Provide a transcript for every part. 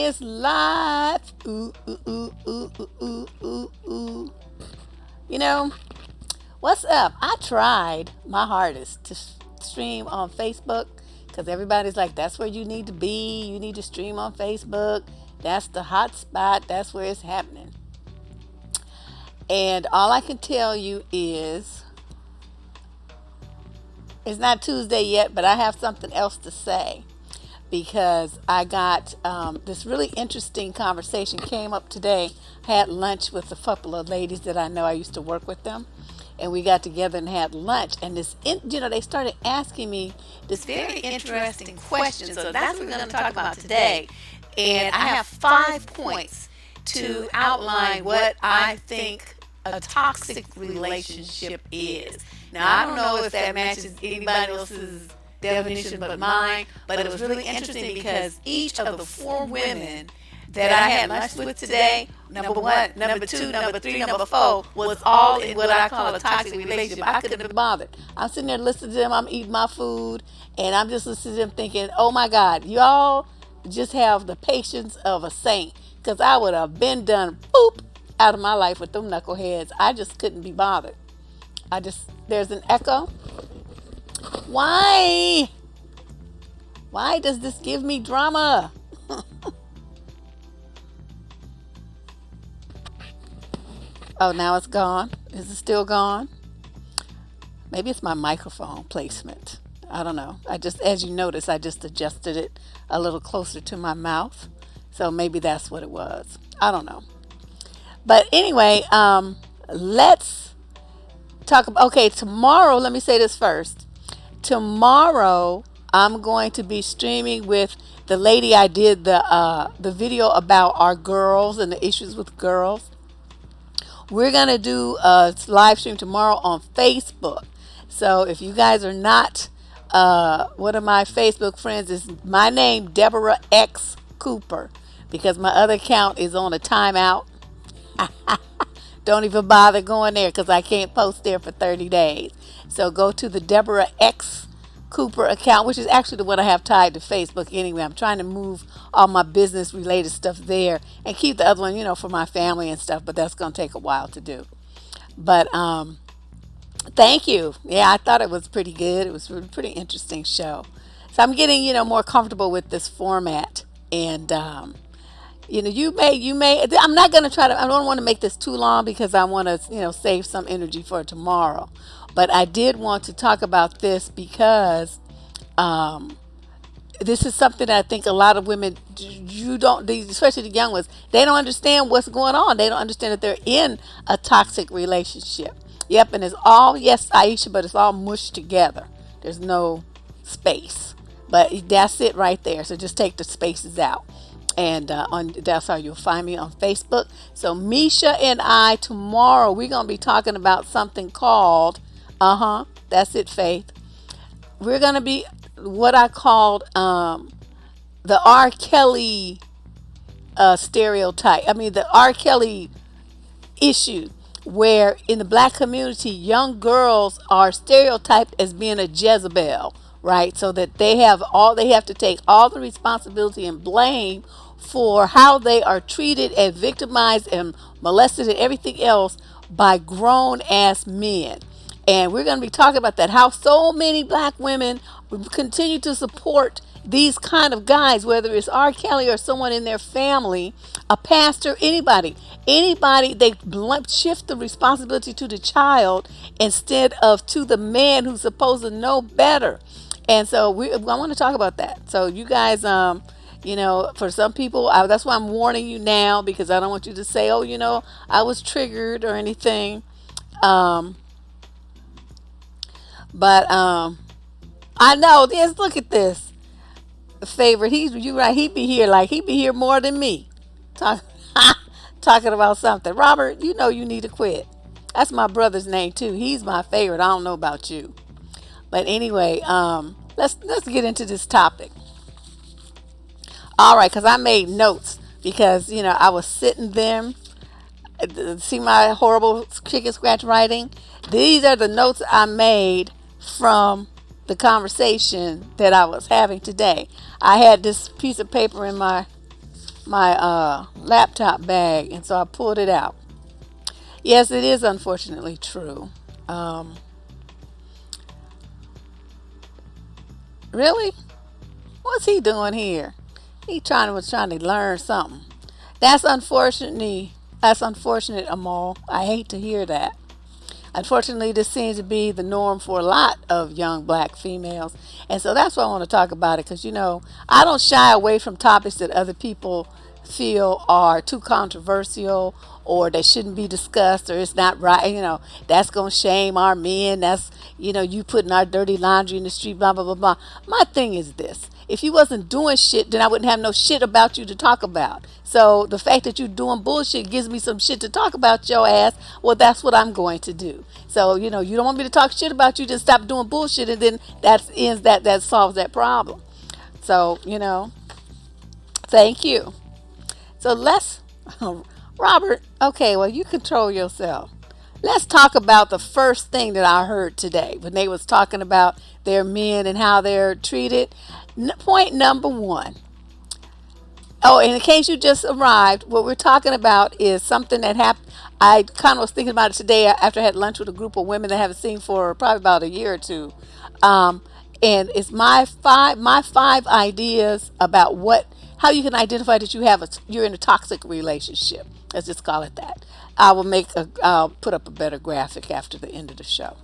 is live. Ooh, ooh, ooh, ooh, ooh, ooh, ooh, ooh. You know, what's up? I tried my hardest to stream on Facebook because everybody's like, that's where you need to be. You need to stream on Facebook. That's the hot spot. That's where it's happening. And all I can tell you is it's not Tuesday yet, but I have something else to say because I got this really interesting conversation came up today. I had lunch with a couple of ladies that I know. I used to work with them, and we got together and had lunch. And they started asking me this very interesting question. So that's what we're going to talk about today. And I have 5 points to outline what I think a toxic relationship is. Now, I don't know if that matches anybody else's definition but mine, but it was really interesting because each of the 4 women that I had lunch with today, number one, number two, number three, number four, was all in what I call a toxic relationship. I couldn't have been bothered. I'm sitting there listening to them, I'm eating my food, and I'm just listening to them thinking, oh my God, y'all just have the patience of a saint. Because I would have been done, boop, out of my life with them knuckleheads. I just couldn't be bothered. There's an echo. Why? Why does this give me drama? Oh, now it's gone. Is it still gone? Maybe it's my microphone placement. I don't know. As you notice, I just adjusted it a little closer to my mouth. So maybe that's what it was. I don't know. But anyway, let's talk about, okay, tomorrow, let me say this first. Tomorrow, I'm going to be streaming with the lady I did the video about our girls and the issues with girls. We're going to do a live stream tomorrow on Facebook. So if you guys are not one of my Facebook friends, is my name, Deborrah X Cooper, because my other account is on a timeout. Don't even bother going there because I can't post there for 30 days. So go to the Deborah X Cooper account, which is actually the one I have tied to Facebook anyway. I'm trying to move all my business related stuff there and keep the other one, for my family and stuff, but that's going to take a while to do. But thank you. Yeah, I thought it was pretty good. It was a pretty interesting show. So I'm getting, more comfortable with this format. And you may I'm not going to I don't want to make this too long because I want to save some energy for tomorrow, but I did want to talk about this because this is something that I think a lot of women, especially the young ones, they don't understand what's going on. They don't understand that they're in a toxic relationship. Yep, and it's all, yes, Aisha, but it's all mushed together. There's no space, but that's it right there. So just take the spaces out. And that's how you'll find me on Facebook. So Misha and I tomorrow, we're going to be talking about something called, that's it, Faith. We're going to be what I called the R. Kelly stereotype. I mean, the R. Kelly issue, where in the black community, young girls are stereotyped as being a Jezebel, right? So that they have to take all the responsibility and blame for how they are treated and victimized and molested and everything else by grown ass men. And we're going to be talking about that, how so many black women continue to support these kind of guys, whether it's R. Kelly or someone in their family, a pastor, anybody, they shift the responsibility to the child instead of to the man who's supposed to know better. And so I want to talk about that. So you guys, for some people, that's why I'm warning you now, because I don't want you to say, oh, I was triggered or anything. But I know this. Look at this favorite. You right. He be here more than me. Talking about something. Robert, you need to quit. That's my brother's name too. He's my favorite. I don't know about you, but anyway, let's get into this topic. All right, because I made notes because I was sitting there. See my horrible chicken scratch writing. These are the notes I made from the conversation that I was having today. I had this piece of paper in my my laptop bag, and so I pulled it out. Yes, it is unfortunately true. Um, really? What's he doing here? He trying to learn something. That's unfortunately that's unfortunate, Amal. I hate to hear that. Unfortunately, this seems to be the norm for a lot of young black females. And so that's why I want to talk about it because, I don't shy away from topics that other people feel are too controversial or they shouldn't be discussed or it's not right. That's going to shame our men. That's, you putting our dirty laundry in the street, blah, blah, blah, blah. My thing is this. If you wasn't doing shit, then I wouldn't have no shit about you to talk about. So the fact that you're doing bullshit gives me some shit to talk about your ass. Well, that's what I'm going to do. So, you don't want me to talk shit about you, just stop doing bullshit and then that solves that problem. So, thank you. So let's Robert, okay, well you control yourself. Let's talk about the first thing that I heard today when they was talking about their men and how they're treated. Point number one. Oh, and in case you just arrived, what we're talking about is something that happened. I kind of was thinking about it today after I had lunch with a group of women that I haven't seen for probably about a year or two. Um, and it's my five ideas about how you can identify that you're in a toxic relationship. Let's just call it that. I'll put up a better graphic after the end of the show.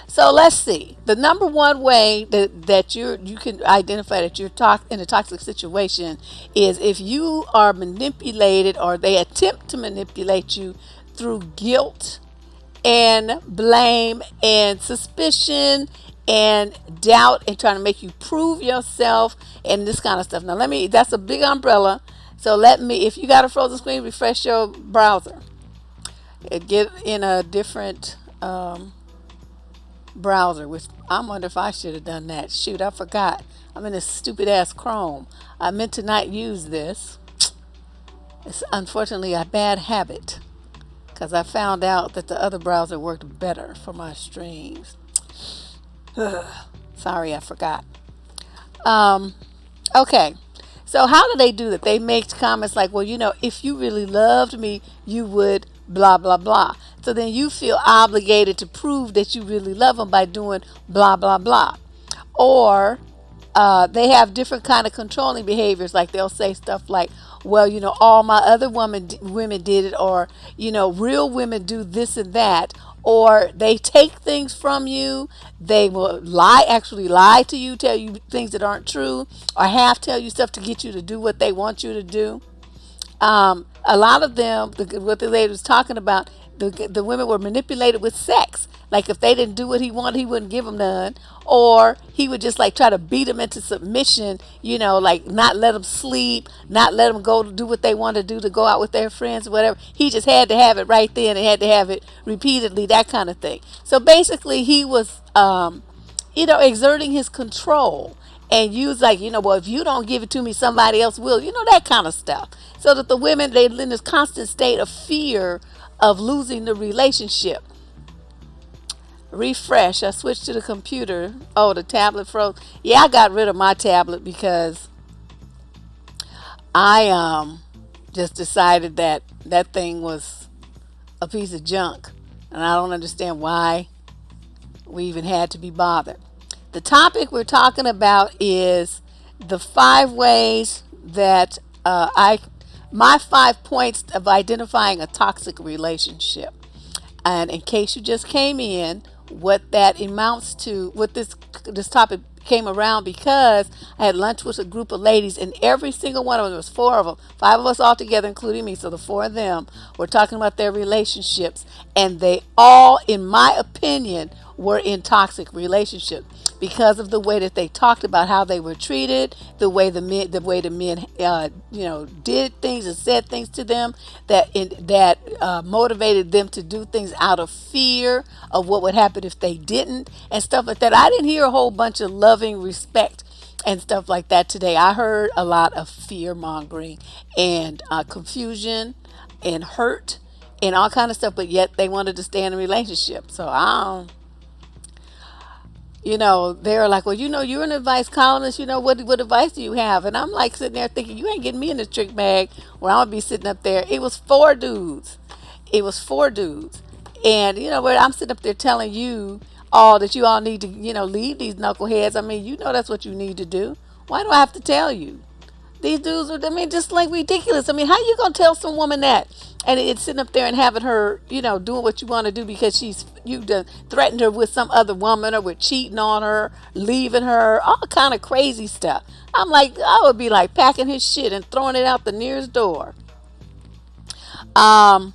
So let's see. The number one way that you can identify that you're in a toxic situation is if you are manipulated or they attempt to manipulate you through guilt and blame and suspicion and doubt and trying to make you prove yourself and this kind of stuff. Now that's a big umbrella. So if you got a frozen screen, refresh your browser. Get in a different browser, which I wonder if I should have done that. Shoot, I forgot. I'm in this stupid ass Chrome. I meant to not use this. It's unfortunately a bad habit because I found out that the other browser worked better for my streams. Sorry, I forgot. Um, okay. So how do they do that? They make comments like, well, if you really loved me, you would blah, blah, blah. So then you feel obligated to prove that you really love them by doing blah, blah, blah. Or they have different kind of controlling behaviors. Like they'll say stuff like, well, all my other women did it. Or, real women do this and that. Or they take things from you. They will actually lie to you, tell you things that aren't true, or half tell you stuff to get you to do what they want you to do. A lot of them, what the lady was talking about, the women were manipulated with sex. Like if they didn't do what he wanted, he wouldn't give them none, or he would just like try to beat them into submission. Like not let them sleep, not let them go to do what they want to do, to go out with their friends, whatever. He just had to have it right then and had to have it repeatedly, that kind of thing. So basically, he was, exerting his control. And you was like, well, if you don't give it to me, somebody else will. That kind of stuff. So that the women, they live in this constant state of fear of losing the relationship. Refresh. I switched to the computer. Oh, the tablet froze. Yeah, I got rid of my tablet because I just decided that that thing was a piece of junk. And I don't understand why we even had to be bothered. The topic we're talking about is the 5 ways that my 5 points of identifying a toxic relationship. And in case you just came in, what that amounts to, what this topic came around because I had lunch with a group of ladies, and every single one of them, there was 4 of them, 5 of us all together, including me, so the 4 of them were talking about their relationships, and they all, in my opinion, were in toxic relationships because of the way that they talked about how they were treated, the way the men did things and said things to them that motivated them to do things out of fear of what would happen if they didn't, and stuff like that. I didn't hear a whole bunch of loving respect and stuff like that today. I heard a lot of fear mongering and confusion and hurt and all kind of stuff, but yet they wanted to stay in a relationship. So I don't, they're like, well, you're an advice columnist. What advice do you have? And I'm like sitting there thinking, you ain't getting me in this trick bag where I'm gonna be sitting up there. It was four dudes. It was four dudes, and where I'm sitting up there telling you all that you all need to, leave these knuckleheads. I mean, that's what you need to do. Why do I have to tell you? These dudes are, I mean, just like ridiculous. I mean, how you gonna tell some woman that, and it's sitting up there and having her, doing what you want to do because you done threatened her with some other woman or with cheating on her, leaving her, all kind of crazy stuff. I'm like, I would be like packing his shit and throwing it out the nearest door. Um,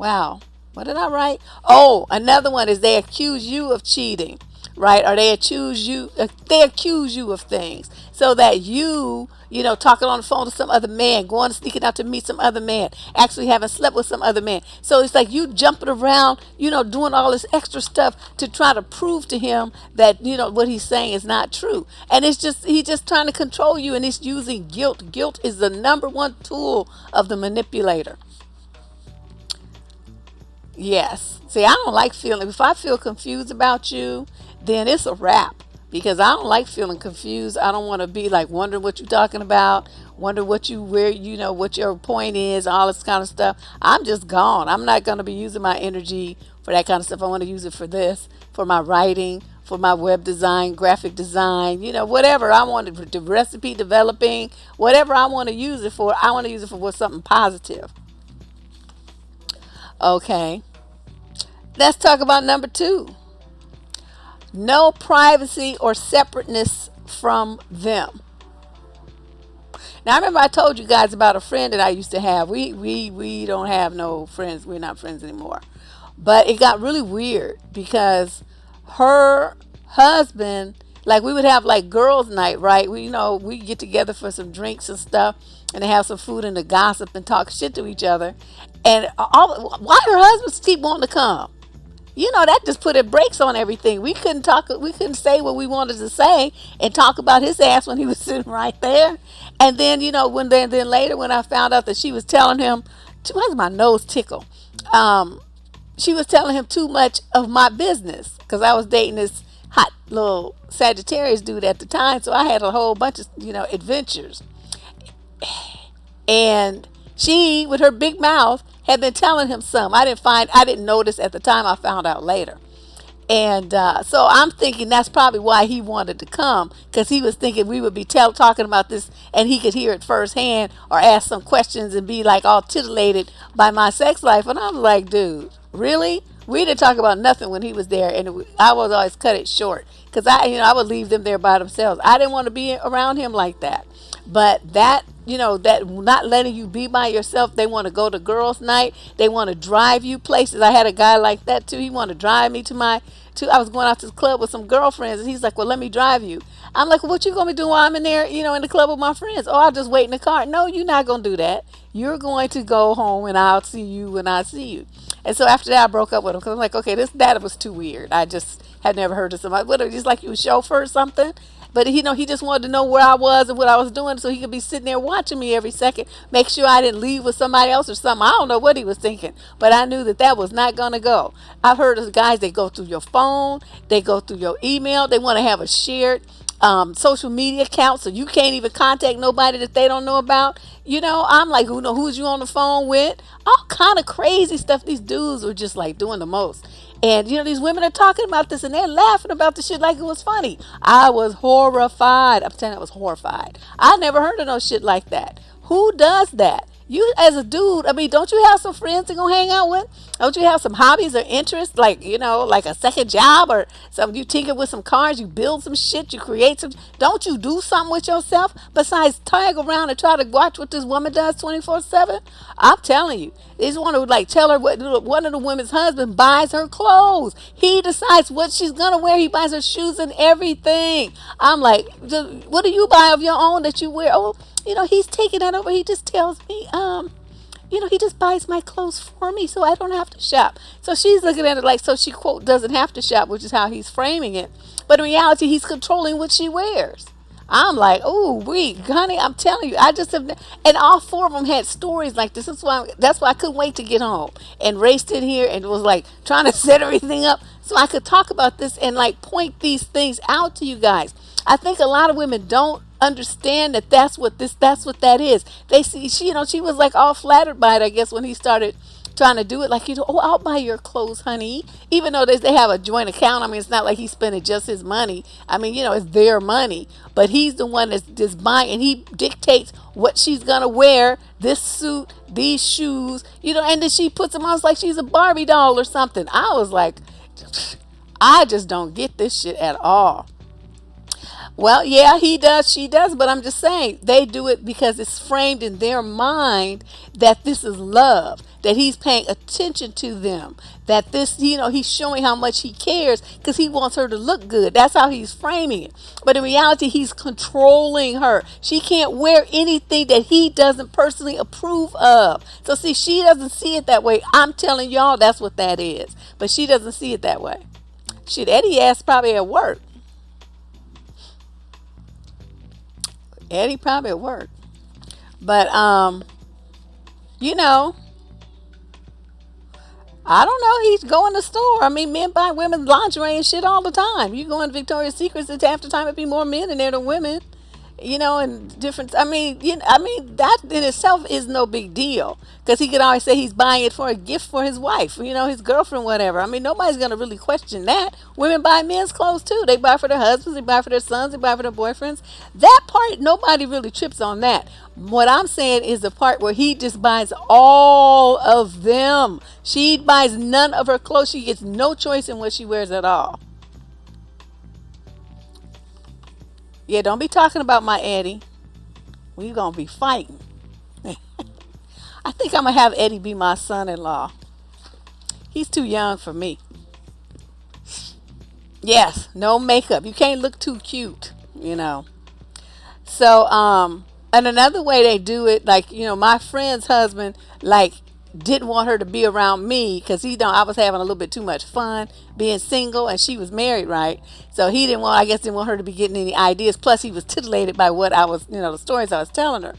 Wow. What did I write? Oh, another one is they accuse you of cheating, right? Or they accuse you of things so that talking on the phone to some other man, going sneaking out to meet some other man, actually having slept with some other man. So it's like you jumping around, doing all this extra stuff to try to prove to him that what he's saying is not true. And it's just he's just trying to control you, and he's using guilt. Guilt is the number one tool of the manipulator. Yes. See, I don't like feeling, if I feel confused about you, then it's a wrap. Because I don't like feeling confused. I don't want to be like wondering what you're talking about, wonder what your point is, all this kind of stuff. I'm just gone. I'm not going to be using my energy for that kind of stuff. I want to use it for this, for my writing, for my web design, graphic design, whatever I want to, the recipe developing, whatever I want to use it for, I want to use it for something positive. Okay. Let's talk about number two. No privacy or separateness from them. Now I remember I told you guys about a friend that I used to have. We don't have no friends. We're not friends anymore. But it got really weird because her husband, like we would have like girls' night, right? We get together for some drinks and stuff, and they have some food and to gossip and talk shit to each other. And why her husbands keep wanting to come? That just put a brakes on everything. We couldn't say what we wanted to say and talk about his ass when he was sitting right there. And then, then later when I found out that she was telling him, why does my nose tickle? She was telling him too much of my business because I was dating this hot little Sagittarius dude at the time. So I had a whole bunch of, adventures. And she, with her big mouth, had been telling him some. I didn't notice at the time. I found out later. And so I'm thinking that's probably why he wanted to come, because he was thinking we would be talking about this and he could hear it firsthand or ask some questions and be like all titillated by my sex life. And I'm like, dude, really? We didn't talk about nothing when he was there, and I was always cut it short because I would leave them there by themselves. I didn't want to be around him like that. But that not letting you be by yourself, they want to go to girls' night. They want to drive you places. I had a guy like that too. He wanted to drive me I was going out to the club with some girlfriends, and he's like, well, let me drive you. I'm like, well, what you going to be doing while I'm in there, in the club with my friends? Oh, I'll just wait in the car. No, you're not going to do that. You're going to go home, and I'll see you when I see you. And so after that, I broke up with him because I'm like, okay, that was too weird. I just had never heard of somebody. What, just like you a chauffeur or something? But he just wanted to know where I was and what I was doing so he could be sitting there watching me every second, make sure I didn't leave with somebody else or something. I don't know what he was thinking, but I knew that was not going to go. I've heard of guys, they go through your phone, they go through your email, they want to have a shared social media account so you can't even contact nobody that they don't know about. I'm like, who's you on the phone with? All kind of crazy stuff. These dudes were just like doing the most. And these women are talking about this and they're laughing about the shit like it was funny. I was horrified. I'm telling you, I was horrified. I never heard of no shit like that. Who does that? You as a dude, I mean, don't you have some friends to go hang out with? Don't you have some hobbies or interests, like, like a second job or something? You tinker with some cars, you build some shit, you create some. Don't you do something with yourself besides tag around and try to watch what this woman does 24/7? I'm telling you, they just want to like tell her what one of the women's husband buys her clothes. He decides what she's gonna wear. He buys her shoes and everything. I'm like, what do you buy of your own that you wear? Oh, he's taking that over. He just tells me, he just buys my clothes for me so I don't have to shop. So she's looking at it like, so she, quote, doesn't have to shop, which is how he's framing it. But in reality, he's controlling what she wears. I'm like, oh, we, honey, I'm telling you, I just have, and all four of them had stories like this. That's why I couldn't wait to get home and raced in here and was like trying to set everything up so I could talk about this and like point these things out to you guys. I think a lot of women don't understand that that's what that is. They see, she was like all flattered by it, I guess, when he started trying to do it like, oh, I'll buy your clothes, honey, even though they have a joint account. I mean, it's not like he's spending just his money. I mean, it's their money, but he's the one that's just buying, and he dictates what she's gonna wear, this suit, these shoes, and then she puts them on like she's a Barbie doll or something. I was like, I just don't get this shit at all. Well, yeah, he does, she does, but I'm just saying they do it because it's framed in their mind that this is love, that he's paying attention to them, that this, he's showing how much he cares because he wants her to look good. That's how he's framing it. But in reality, he's controlling her. She can't wear anything that he doesn't personally approve of. So, see, she doesn't see it that way. I'm telling y'all that's what that is. But she doesn't see it that way. Shit, Eddie ass probably at work. Eddie probably at work. But you know, I don't know. He's going to the store. I mean, men buy women's lingerie and shit all the time. You go in Victoria's Secrets, and half the time it'd be more men in there than women. And different. I mean, that in itself is no big deal because he could always say he's buying it for a gift for his wife, his girlfriend, whatever. I mean, nobody's gonna really question that. Women buy men's clothes too. They buy for their husbands, they buy for their sons, they buy for their boyfriends. That part, nobody really trips on that. What I'm saying is the part where he just buys all of them. She buys none of her clothes. She gets no choice in what she wears at all. Yeah, don't be talking about my Eddie. We're going to be fighting. I think I'm going to have Eddie be my son-in-law. He's too young for me. Yes, no makeup. You can't look too cute. So, and another way they do it, like, my friend's husband, like, didn't want her to be around me because I was having a little bit too much fun being single and she was married, right? So he didn't want her to be getting any ideas. Plus he was titillated by what I was, the stories I was telling her.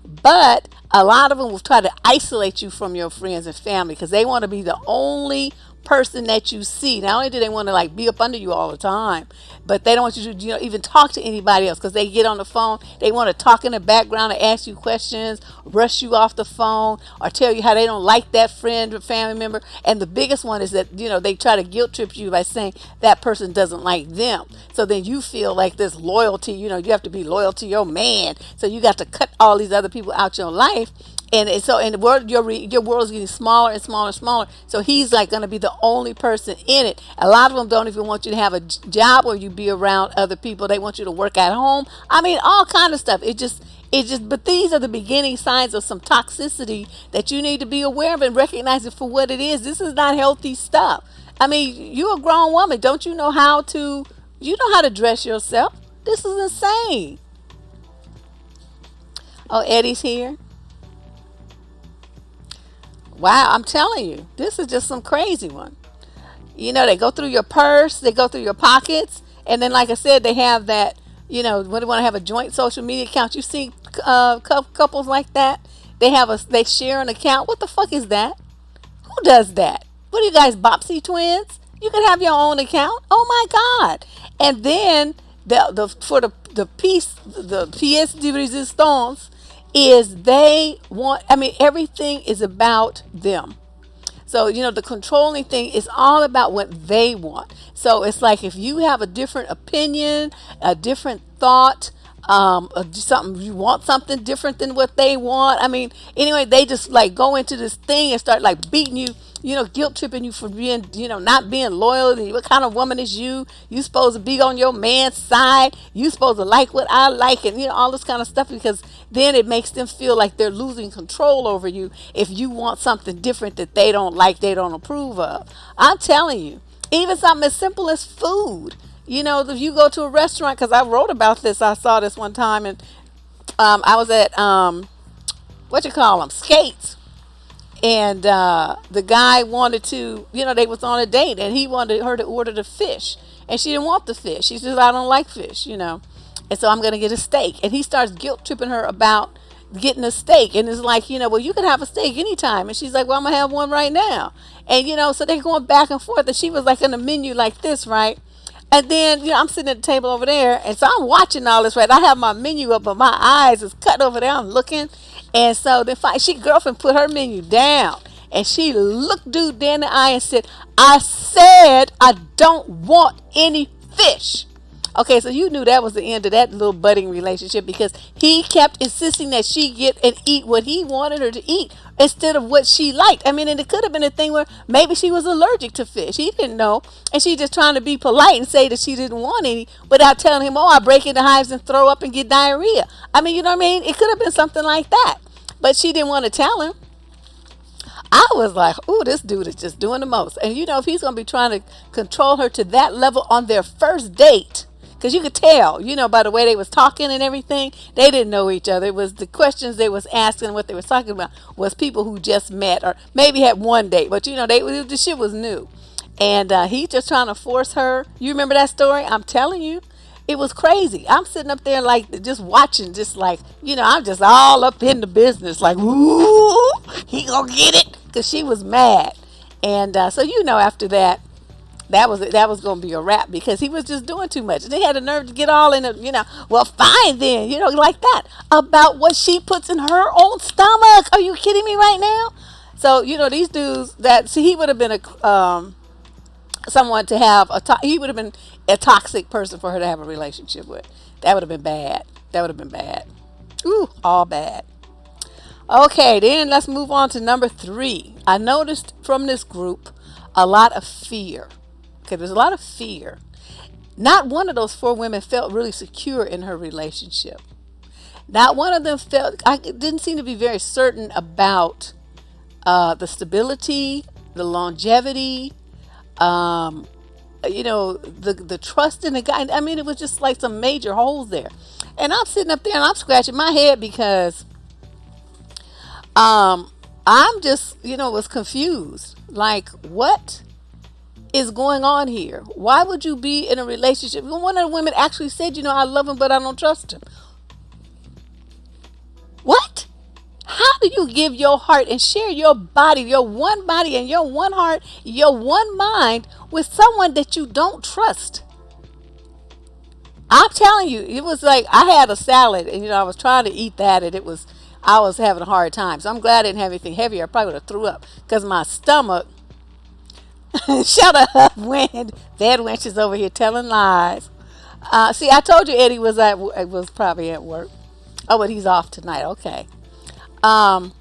But a lot of them will try to isolate you from your friends and family because they want to be the only person that you see. Not only do they want to like be up under you all the time, but they don't want you to even talk to anybody else because they get on the phone. They want to talk in the background and ask you questions, rush you off the phone, or tell you how they don't like that friend or family member. And the biggest one is that they try to guilt trip you by saying that person doesn't like them. So then you feel like this loyalty. You have to be loyal to your man. So you got to cut all these other people out your life. And so in the world, your world is getting smaller and smaller and smaller. So he's like going to be the only person in it. A lot of them don't even want you to have a job or you be around other people. They want you to work at home. I mean, all kind of stuff. But these are the beginning signs of some toxicity that you need to be aware of and recognize it for what it is. This is not healthy stuff. I mean, you're a grown woman. Don't you know you know how to dress yourself? This is insane. Oh, Eddie's here. Wow, I'm telling you, this is just some crazy one. They go through your purse, they go through your pockets, and then, like I said, they have that, when they want to have a joint social media account. You see couples like that? They share an account. What the fuck is that? Who does that? What are you guys, Bopsy twins? You can have your own account. Oh my God! And then the pièce de résistance is everything is about them. So, the controlling thing is all about what they want. So it's like if you have a different opinion, a different thought, something you want something different than what they want. I mean, anyway, they just like go into this thing and start like beating you, guilt tripping you for being, not being loyal. What kind of woman is you? You supposed to be on your man's side. You supposed to like what I like, and all this kind of stuff, because then it makes them feel like they're losing control over you if you want something different that they don't like, they don't approve of. I'm telling you, even something as simple as food. If you go to a restaurant, because I wrote about this, I saw this one time, and I was at what you call them, Skates, and the guy wanted to, they was on a date, and he wanted her to order the fish, and she didn't want the fish. She said, I don't like fish, and so I'm going to get a steak. And he starts guilt tripping her about getting a steak. And it's like, well, you can have a steak anytime. And she's like, well, I'm going to have one right now. And, so they're going back and forth. And she was like in the menu like this, right? And then, I'm sitting at the table over there. And so I'm watching all this, right? I have my menu up, but my eyes is cut over there. I'm looking. And so then she girlfriend put her menu down. And she looked dude dead in the eye and said, I said I don't want any fish. Okay, so you knew that was the end of that little budding relationship because he kept insisting that she get and eat what he wanted her to eat instead of what she liked. I mean, and it could have been a thing where maybe she was allergic to fish. He didn't know. And she just trying to be polite and say that she didn't want any without telling him, oh, I break into hives and throw up and get diarrhea. I mean, you know what I mean? It could have been something like that. But she didn't want to tell him. I was like, ooh, this dude is just doing the most. And if he's going to be trying to control her to that level on their first date, because you could tell, by the way they was talking and everything, they didn't know each other. It was the questions they was asking, what they was talking about was people who just met or maybe had one date. But, the shit was new. And he just trying to force her. You remember that story? I'm telling you. It was crazy. I'm sitting up there like just watching, just like, I'm just all up in the business. Like, ooh, he gonna get it. Because she was mad. And so, after that, that was going to be a wrap because he was just doing too much. And they had the nerve to get all in it, well, fine then, like that. About what she puts in her own stomach. Are you kidding me right now? So, these dudes he would have been someone to have he would have been a toxic person for her to have a relationship with. That would have been bad. That would have been bad. Ooh, all bad. Okay, then let's move on to number 3. I noticed from this group a lot of fear. Okay, there's a lot of fear. Not one of those 4 women felt really secure in her relationship. Not one of them didn't seem to be very certain about the stability, the longevity, the trust in the guy. I mean, it was just like some major holes there. And I'm sitting up there and I'm scratching my head because I'm just, was confused. Like, what is going on here? Why would you be in a relationship? One of the women actually said, I love him, but I don't trust him. What? How do you give your heart and share your body and your one heart, your one mind with someone that you don't trust? I'm telling you, it was like I had a salad and, I was trying to eat that and I was having a hard time. So I'm glad I didn't have anything heavier. I probably would have threw up because my stomach. Shut up, Wind. Bad Wench is over here telling lies. See, I told you Eddie was probably at work. Oh, but he's off tonight. Okay. The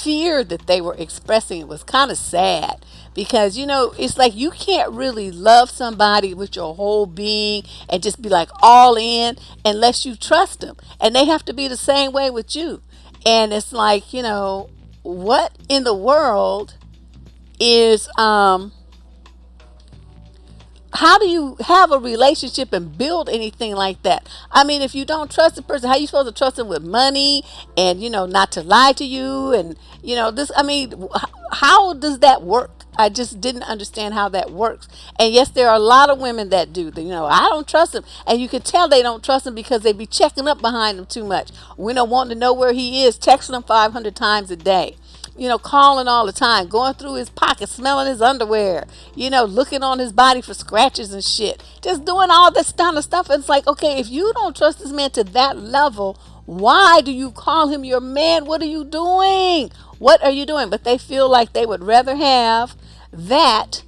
fear that they were expressing was kind of sad because, it's like you can't really love somebody with your whole being and just be like all in unless you trust them. And they have to be the same way with you. And it's like, what in the world is, how do you have a relationship and build anything like that? I mean, if you don't trust the person, how are you supposed to trust them with money and, not to lie to you? And, how does that work? I just didn't understand how that works. And yes, there are a lot of women that do. I don't trust them. And you can tell they don't trust him because they be checking up behind him too much. Wanting to know where he is, texting him 500 times a day. Calling all the time, going through his pockets, smelling his underwear, looking on his body for scratches and shit. Just doing all this kind of stuff. It's like, okay, if you don't trust this man to that level, why do you call him your man? What are you doing? What are you doing? But they feel like they would rather have that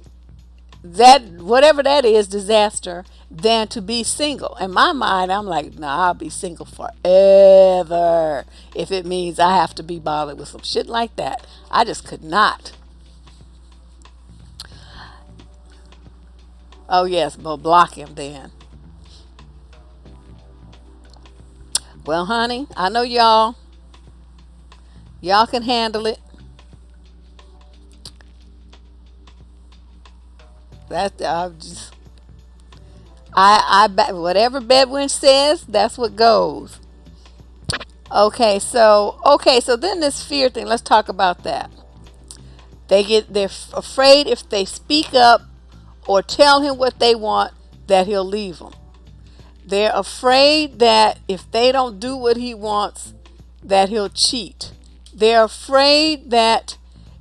whatever that is, disaster, than to be single. In my mind, I'm like, nah, I'll be single forever if it means I have to be bothered with some shit like that. I just could not. Oh yes, but block him then. Well, honey, I know y'all can handle it. That whatever Bedouin says, that's what goes. So then this fear thing. Let's talk about that. They're afraid if they speak up or tell him what they want, that he'll leave them. They're afraid that if they don't do what he wants, that he'll cheat. They're afraid that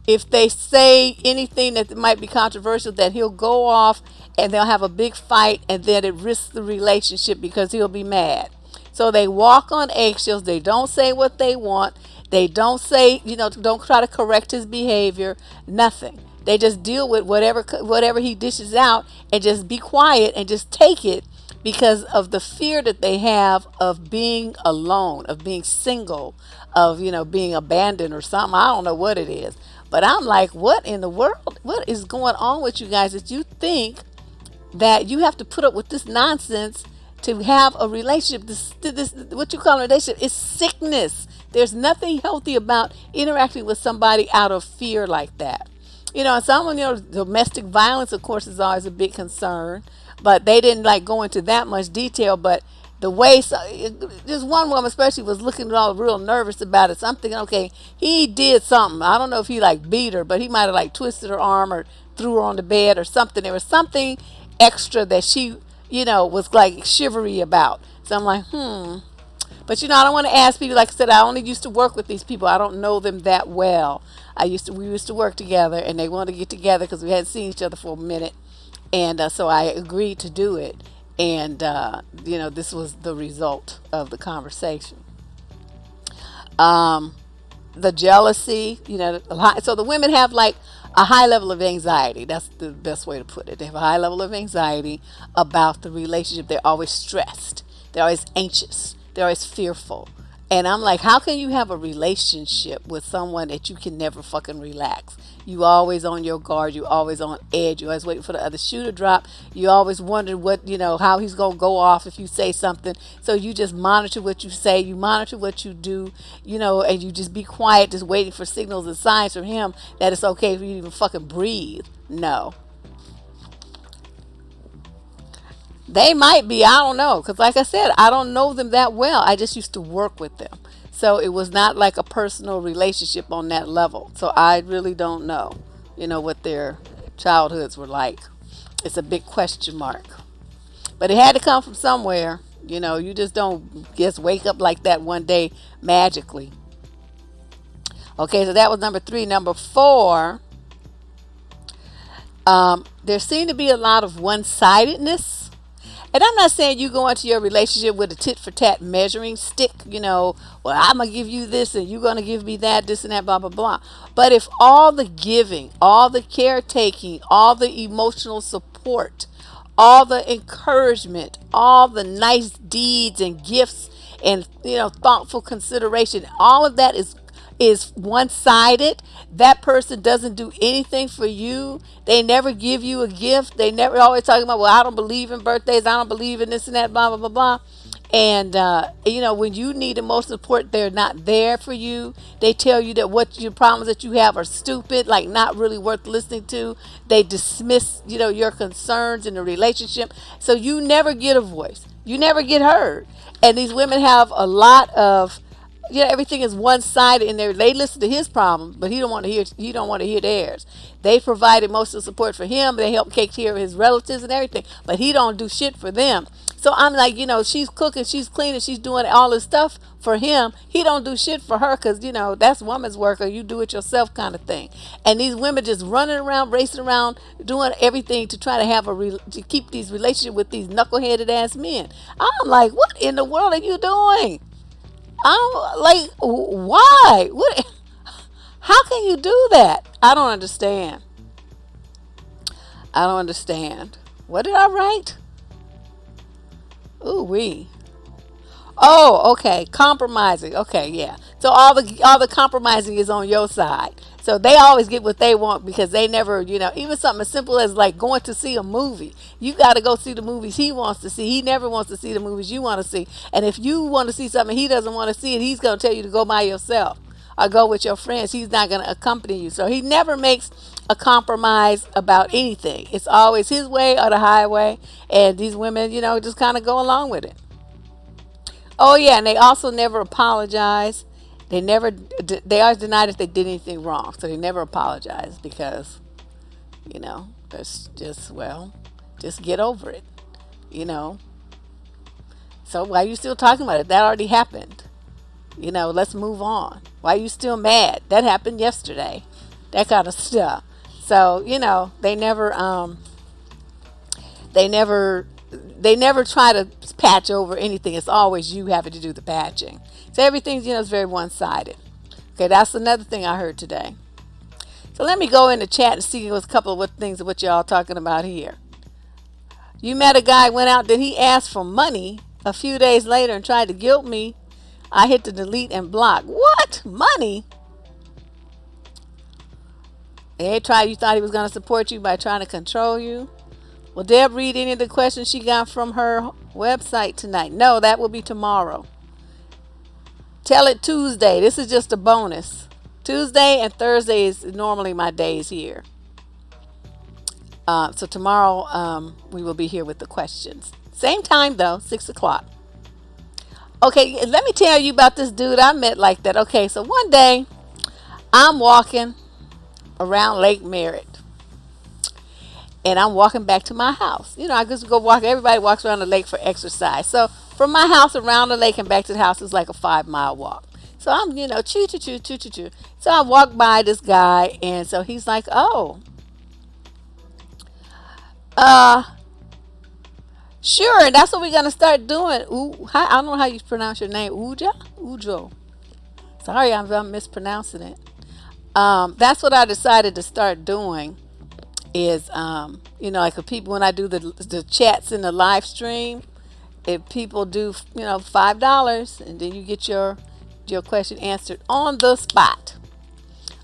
if they say anything that might be controversial, that he'll go off and they'll have a big fight and then it risks the relationship because he'll be mad. So they walk on eggshells. They don't say what they want. They don't say, don't try to correct his behavior. Nothing. They just deal with whatever he dishes out and just be quiet and just take it because of the fear that they have of being alone, of being single, of being abandoned or something. I don't know what it is. But I'm like, what in the world? What is going on with you guys that you think that you have to put up with this nonsense to have a relationship? This what you call a relationship is sickness. There's nothing healthy about interacting with somebody out of fear like that. And someone, domestic violence, of course, is always a big concern, but they didn't like go into that much detail. But the way, just one woman especially was looking all real nervous about it. So I'm thinking, okay, he did something. I don't know if he like beat her, but he might have like twisted her arm or threw her on the bed or something. There was something extra that she, was like shivery about. So I'm like, But I don't want to ask people. Like I said, I only used to work with these people. I don't know them that well. We used to work together, and they wanted to get together because we hadn't seen each other for a minute, and so I agreed to do it. And this was the result of the conversation. The jealousy, so the women have like a high level of anxiety. That's the best way to put it. They have a high level of anxiety about the relationship. They're always stressed. They're always anxious. They're always fearful. And I'm like, how can you have a relationship with someone that you can never fucking relax? You always on your guard. You always on edge. You always waiting for the other shoe to drop. You always wonder how he's going to go off if you say something. So you just monitor what you say. You monitor what you do, and you just be quiet, just waiting for signals and signs from him that it's okay for you to even fucking breathe. No. They might be, I don't know. Because like I said, I don't know them that well. I just used to work with them. So it was not like a personal relationship on that level. So I really don't know, what their childhoods were like. It's a big question mark. But it had to come from somewhere. You just don't just wake up like that one day magically. Okay, so that was number 3. Number 4, there seemed to be a lot of one-sidedness. And I'm not saying you go into your relationship with a tit for tat measuring stick, well, I'm going to give you this and you're going to give me that, this and that, blah, blah, blah. But if all the giving, all the caretaking, all the emotional support, all the encouragement, all the nice deeds and gifts and, thoughtful consideration, all of that is one-sided, that person doesn't do anything for you, they never give you a gift, they never always talking about, well, I don't believe in birthdays, I don't believe in this and that, blah blah blah blah. And when you need emotional support, they're not there for you. They tell you that what your problems that you have are stupid, like not really worth listening to. They dismiss your concerns in the relationship, so you never get a voice, you never get heard. And these women have a lot of, everything is one sided in there. They listen to his problems, but he don't want to hear theirs. They provide emotional support for him. They help take care of his relatives and everything, but he don't do shit for them. So I'm like, she's cooking, she's cleaning, she's doing all this stuff for him. He don't do shit for her because that's woman's work, or you do it yourself kind of thing. And these women just running around, racing around, doing everything to try to have to keep these relationships with these knuckleheaded ass men. I'm like, what in the world are you doing? I'm like, why? What? How can you do that? I don't understand. What did I write? Ooh wee. Oh, okay. Compromising. Okay, yeah. So all the compromising is on your side. So they always get what they want because they never, even something as simple as like going to see a movie. You got to go see the movies he wants to see. He never wants to see the movies you want to see. And if you want to see something he doesn't want to see it, he's going to tell you to go by yourself or go with your friends. He's not going to accompany you. So he never makes a compromise about anything. It's always his way or the highway. And these women, just kind of go along with it. Oh yeah, and they also never apologize. They always denied if they did anything wrong. So they never apologize because, that's just, just get over it. you know. So why are you still talking about it? That already happened. Let's move on. Why are you still mad? That happened yesterday. That kind of stuff. So, they never they never try to patch over anything. It's always you having to do the patching. So everything's, is very one-sided. Okay, that's another thing I heard today. So let me go in the chat and see what's a couple of things of what y'all talking about here. You met a guy, went out, then he asked for money a few days later and tried to guilt me. I hit the delete and block. What? Money? You thought he was going to support you by trying to control you? Will Deb read any of the questions she got from her website tonight? No, that will be tomorrow. Tell it Tuesday. This is just a bonus. Tuesday and Thursday is normally my days here. So tomorrow we will be here with the questions. Same time though, 6 o'clock. Okay, let me tell you about this dude I met like that. Okay, so one day I'm walking around Lake Merritt. And I'm walking back to my house. I just go walk. Everybody walks around the lake for exercise. So from my house around the lake and back to the house is like a 5-mile walk. So I'm, choo choo choo choo choo choo. So I walk by this guy, and so he's like, "Oh, sure, and that's what we're gonna start doing." I don't know how you pronounce your name. Ujo. Sorry, I'm mispronouncing it. That's what I decided to start doing. Is like if people, when I do the chats in the live stream, if people do $5, and then you get your question answered on the spot.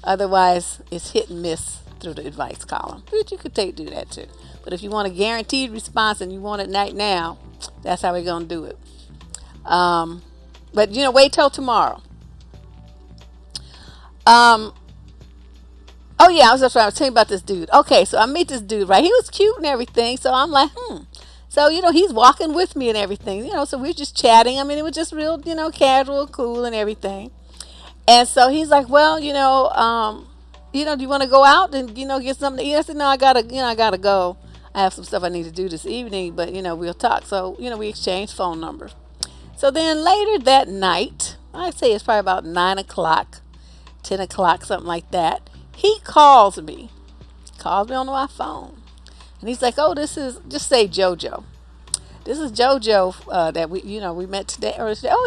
Otherwise, it's hit and miss through the advice column, but you could do that too. But if you want a guaranteed response and you want it right now, that's how we're gonna do it. But wait till tomorrow. Oh yeah, I was telling you about this dude. Okay, so I meet this dude, right? He was cute and everything, so I'm like, So, he's walking with me and everything, so we're just chatting. I mean, it was just real, casual, cool and everything. And so he's like, well, do you want to go out and, get something to eat? I said, no, I gotta go. I have some stuff I need to do this evening, but, we'll talk. So, we exchanged phone numbers. So then later that night, I'd say it's probably about 9 o'clock, 10 o'clock, something like that. He calls me on my phone, and he's like, "Oh, this is," just say JoJo. "This is JoJo that we met today." Or say, "Oh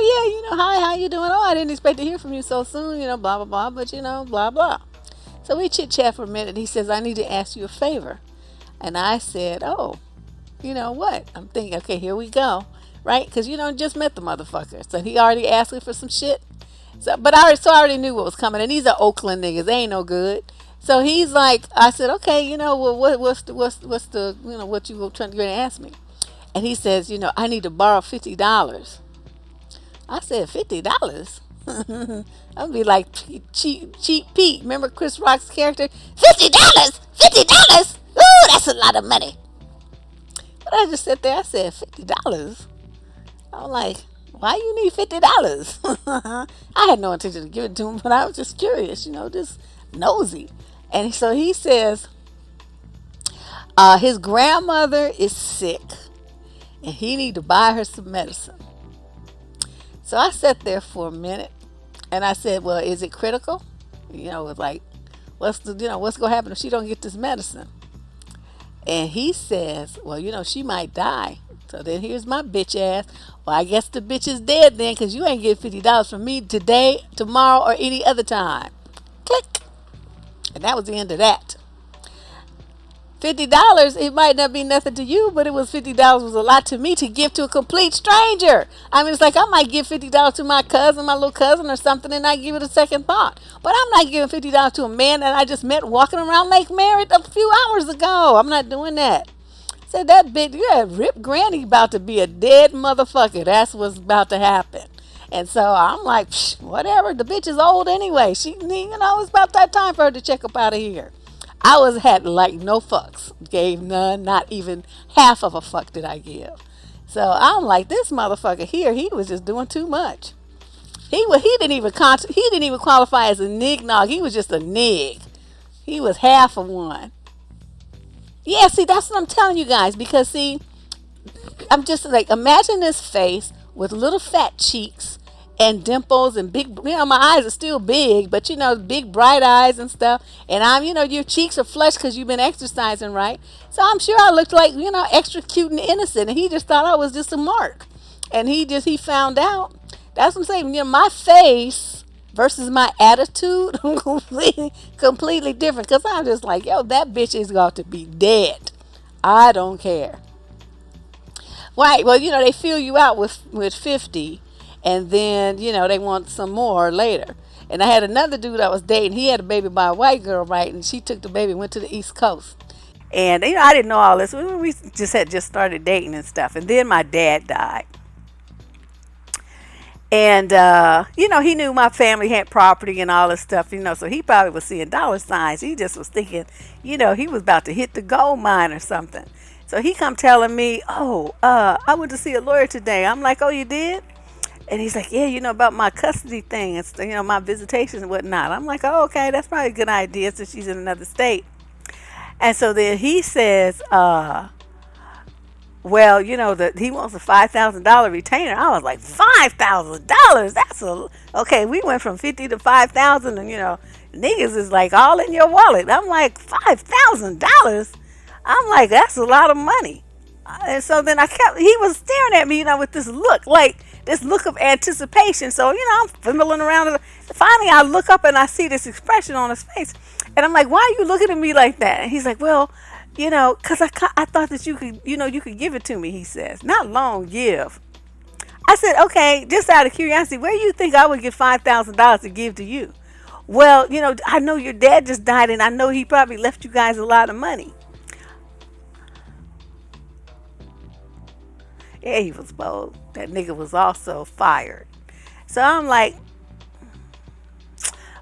yeah, hi, how you doing? Oh, I didn't expect to hear from you so soon. Blah blah blah, but blah blah." So we chit chat for a minute. He says, "I need to ask you a favor," and I said, "Oh, what?" I'm thinking, okay, here we go, right? Because just met the motherfucker, so he already asked me for some shit. So, but I already knew what was coming, and these are Oakland niggas. They ain't no good. So he's like, I said, okay, well, what's the what you trying to ask me? And he says, I need to borrow $50. I said, $50? I'd be like cheap Pete. Remember Chris Rock's character? $50, $50. Ooh, that's a lot of money. But I just sat there. I said, $50. I'm like, why you need $50? I had no intention to give it to him, but I was just curious, just nosy. And so he says, his grandmother is sick, and he need to buy her some medicine. So I sat there for a minute, and I said, well, is it critical? It's like, what's gonna happen if she don't get this medicine? And he says, well, she might die. So then here's my bitch ass. Well, I guess the bitch is dead then, because you ain't getting $50 from me today, tomorrow, or any other time. Click. And that was the end of that. $50, it might not be nothing to you, but it was $50 was a lot to me to give to a complete stranger. I mean, it's like I might give $50 to my cousin, my little cousin or something, and not give it a second thought. But I'm not giving $50 to a man that I just met walking around Lake Merritt a few hours ago. I'm not doing that. Said that bitch, yeah, Rip Granny about to be a dead motherfucker. That's what's about to happen. And so I'm like, whatever. The bitch is old anyway. She, it's about that time for her to check up out of here. I had like no fucks. Gave none, not even half of a fuck did I give. So I'm like, this motherfucker here, he was just doing too much. He didn't even qualify as a nig-nog. He was just a nig. He was half of one. Yeah, see, that's what I'm telling you guys. Because, see, I'm just like, imagine this face with little fat cheeks and dimples and big, my eyes are still big, but big bright eyes and stuff. And your cheeks are flushed because you've been exercising, right? So I'm sure I looked like, extra cute and innocent. And he just thought I was just a mark. And he found out. That's what I'm saying. My face versus my attitude, completely different. Because I'm just like, yo, that bitch is going to be dead. I don't care. Right. Well, they fill you out with 50, and then they want some more later. And I had another dude I was dating. He had a baby by a white girl, right? And she took the baby and went to the East Coast. And I didn't know all this. We just started dating and stuff. And then my dad died. And he knew my family had property and all this stuff, so he probably was seeing dollar signs. He just was thinking, he was about to hit the gold mine or something. So he come telling me, oh, I went to see a lawyer today. I'm like, oh, you did? And he's like, yeah, about my custody thing and, my visitations and whatnot. I'm like, oh, okay, that's probably a good idea since she's in another state. And so then he says, well, that he wants a $5,000 retainer. I was like, $5,000? Okay. We went from 50 to 5,000, and niggas is like all in your wallet. I'm like, $5,000? I'm like, that's a lot of money. And so then he was staring at me, with this look of anticipation. So, I'm fumbling around. Finally, I look up and I see this expression on his face. And I'm like, why are you looking at me like that? And he's like, well, because I thought that you could, you could give it to me, he says. Not long, give. I said, okay, just out of curiosity, where do you think I would get $5,000 to give to you? Well, I know your dad just died, and I know he probably left you guys a lot of money. Yeah, he was bold. That nigga was also fired. So I'm like,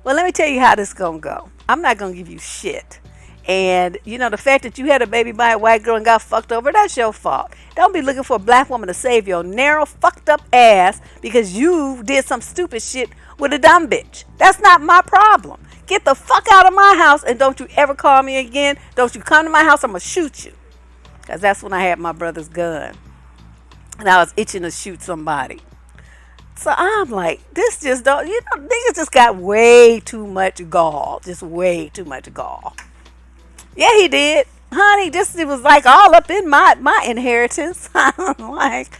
well, let me tell you how this gonna go. I'm not gonna give you shit. And, the fact that you had a baby by a white girl and got fucked over, that's your fault. Don't be looking for a black woman to save your narrow, fucked up ass because you did some stupid shit with a dumb bitch. That's not my problem. Get the fuck out of my house and don't you ever call me again. Don't you come to my house, I'm gonna shoot you. Because that's when I had my brother's gun. And I was itching to shoot somebody. So I'm like, this just don't, niggas just got way too much gall. Just way too much gall. Yeah, he did. Honey, it was like all up in my inheritance. I'm like,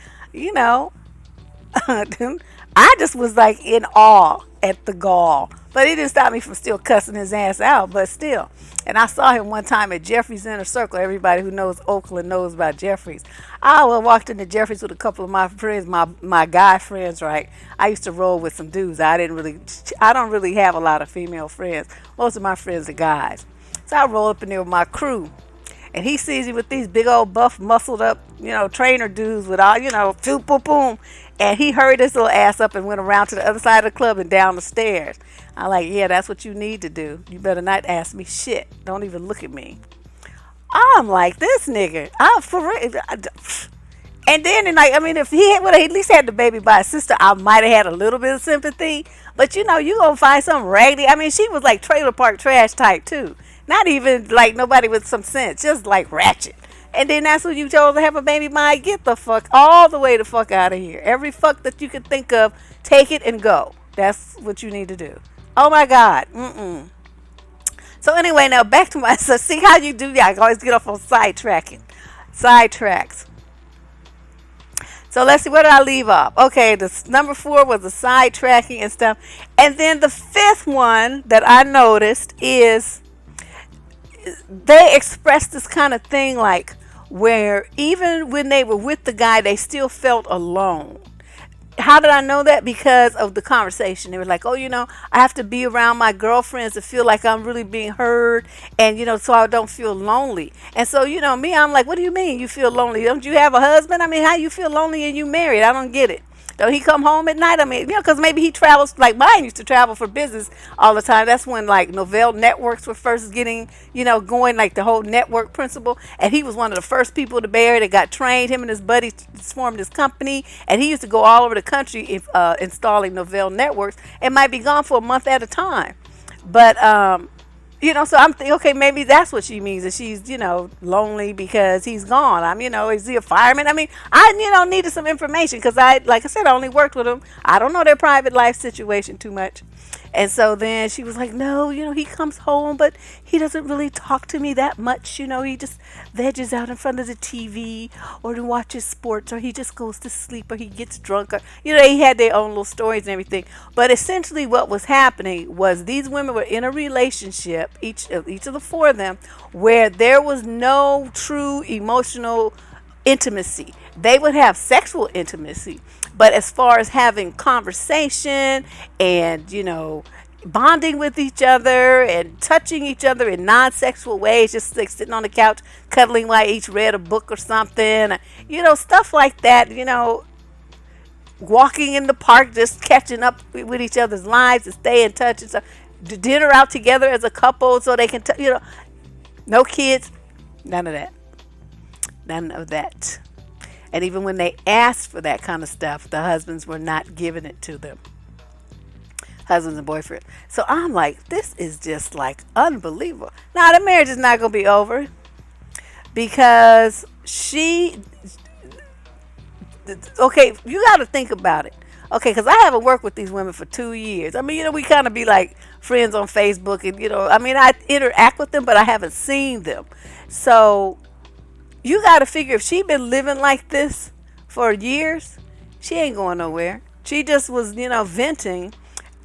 I just was like in awe at the gall. But it didn't stop me from still cussing his ass out, but still. And I saw him one time at Jeffrey's Inner Circle. Everybody who knows Oakland knows about Jeffrey's. I walked into Jeffrey's with a couple of my friends, my guy friends, right? I used to roll with some dudes. I don't really have a lot of female friends. Most of my friends are guys. So I roll up in there with my crew. And he sees me with these big old buff, muscled up, trainer dudes with all, boom, boom, boom. And he hurried his little ass up and went around to the other side of the club and down the stairs. I'm like, yeah, that's what you need to do. You better not ask me shit. Don't even look at me. I'm like, this nigga. I'm for real. And then, if he would have at least had the baby by his sister, I might have had a little bit of sympathy. But, you going to find something raggedy. She was like trailer park trash type, too. Not even like nobody with some sense. Just like ratchet. And then that's when you chose to have a baby by. Get the fuck all the way the fuck out of here. Every fuck that you can think of, take it and go. That's what you need to do. Oh, my God. So, anyway, now back to my... So, see how you do that? I always get off on sidetracks. So let's see, where did I leave off? Okay, number 4 was the sidetracking and stuff. And then the 5th one that I noticed is they expressed this kind of thing like where even when they were with the guy, they still felt alone. How did I know that? Because of the conversation. They were like, oh, I have to be around my girlfriends to feel like I'm really being heard and, so I don't feel lonely. And so, me, I'm like, what do you mean you feel lonely? Don't you have a husband? How you feel lonely and you married? I don't get it. Don't he come home at night? Because maybe he travels, like mine used to travel for business all the time. That's when, like, Novell networks were first getting, going, like the whole network principle. And he was one of the first people to Bay Area that got trained. Him and his buddies formed this company. And he used to go all over the country installing Novell networks and might be gone for a month at a time. But So I'm thinking, okay, maybe that's what she means, that she's, lonely because he's gone. Is he a fireman? I mean, I, needed some information because like I said, I only worked with him. I don't know their private life situation too much. And so then she was like, no, he comes home, but he doesn't really talk to me that much. He just veges out in front of the TV or to watches sports, or he just goes to sleep, or he gets drunk. Or, they had their own little stories and everything. But essentially what was happening was these women were in a relationship, each of the four of them, where there was no true emotional intimacy. They would have sexual intimacy, but as far as having conversation and, bonding with each other and touching each other in non-sexual ways, just like sitting on the couch cuddling while each read a book or something, stuff like that, walking in the park, just catching up with each other's lives and stay in touch and stuff. Dinner out together as a couple so they can, no kids, none of that. None of that. And even when they asked for that kind of stuff, the husbands were not giving it to them. Husbands and boyfriends. So I'm like, this is just like unbelievable. Now, the marriage is not going to be over because okay, you got to think about it. Okay, because I haven't worked with these women for 2 years. I mean, we kind of be like friends on Facebook and, I interact with them, but I haven't seen them. So you got to figure if she been living like this for years, she ain't going nowhere. She just was, venting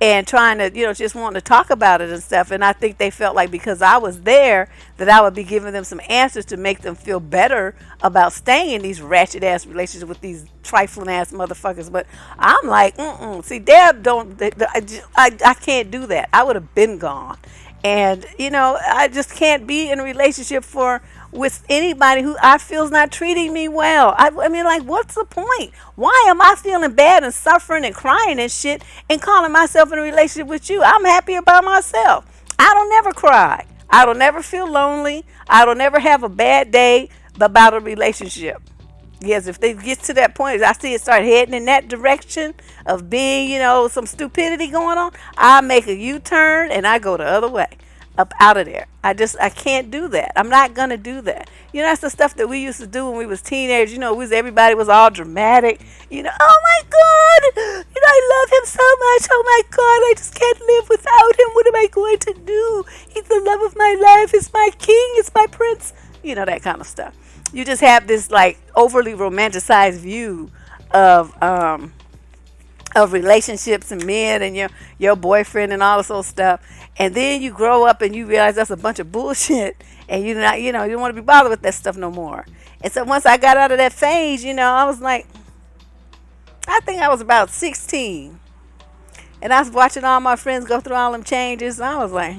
and trying to, just wanting to talk about it and stuff. And I think they felt like because I was there that I would be giving them some answers to make them feel better about staying in these ratchet ass relationships with these trifling ass motherfuckers. But I'm like, see, Deb, I can't do that. I would have been gone. And, I just can't be in a relationship with anybody who I feel is not treating me well. I mean, like, what's the point? Why am I feeling bad and suffering and crying and shit and calling myself in a relationship with you? I'm happy about myself. I don't never cry. I don't never feel lonely. I don't never have a bad day about a relationship. Yes, if they get to that point, I see it start heading in that direction of being, some stupidity going on, I make a U-turn and I go the other way, up out of there. I can't do that. I'm not going to do that. That's the stuff that we used to do when we was teenagers. Everybody was all dramatic. Oh my God, I love him so much. Oh my God, I just can't live without him. What am I going to do? He's the love of my life. He's my king. He's my prince. That kind of stuff. You just have this like overly romanticized view of relationships and men and your boyfriend and all this old stuff, and then you grow up and you realize that's a bunch of bullshit, and you don't want to be bothered with that stuff no more. And so once I got out of that phase, I was like, I think I was about 16, and I was watching all my friends go through all them changes, and I was like,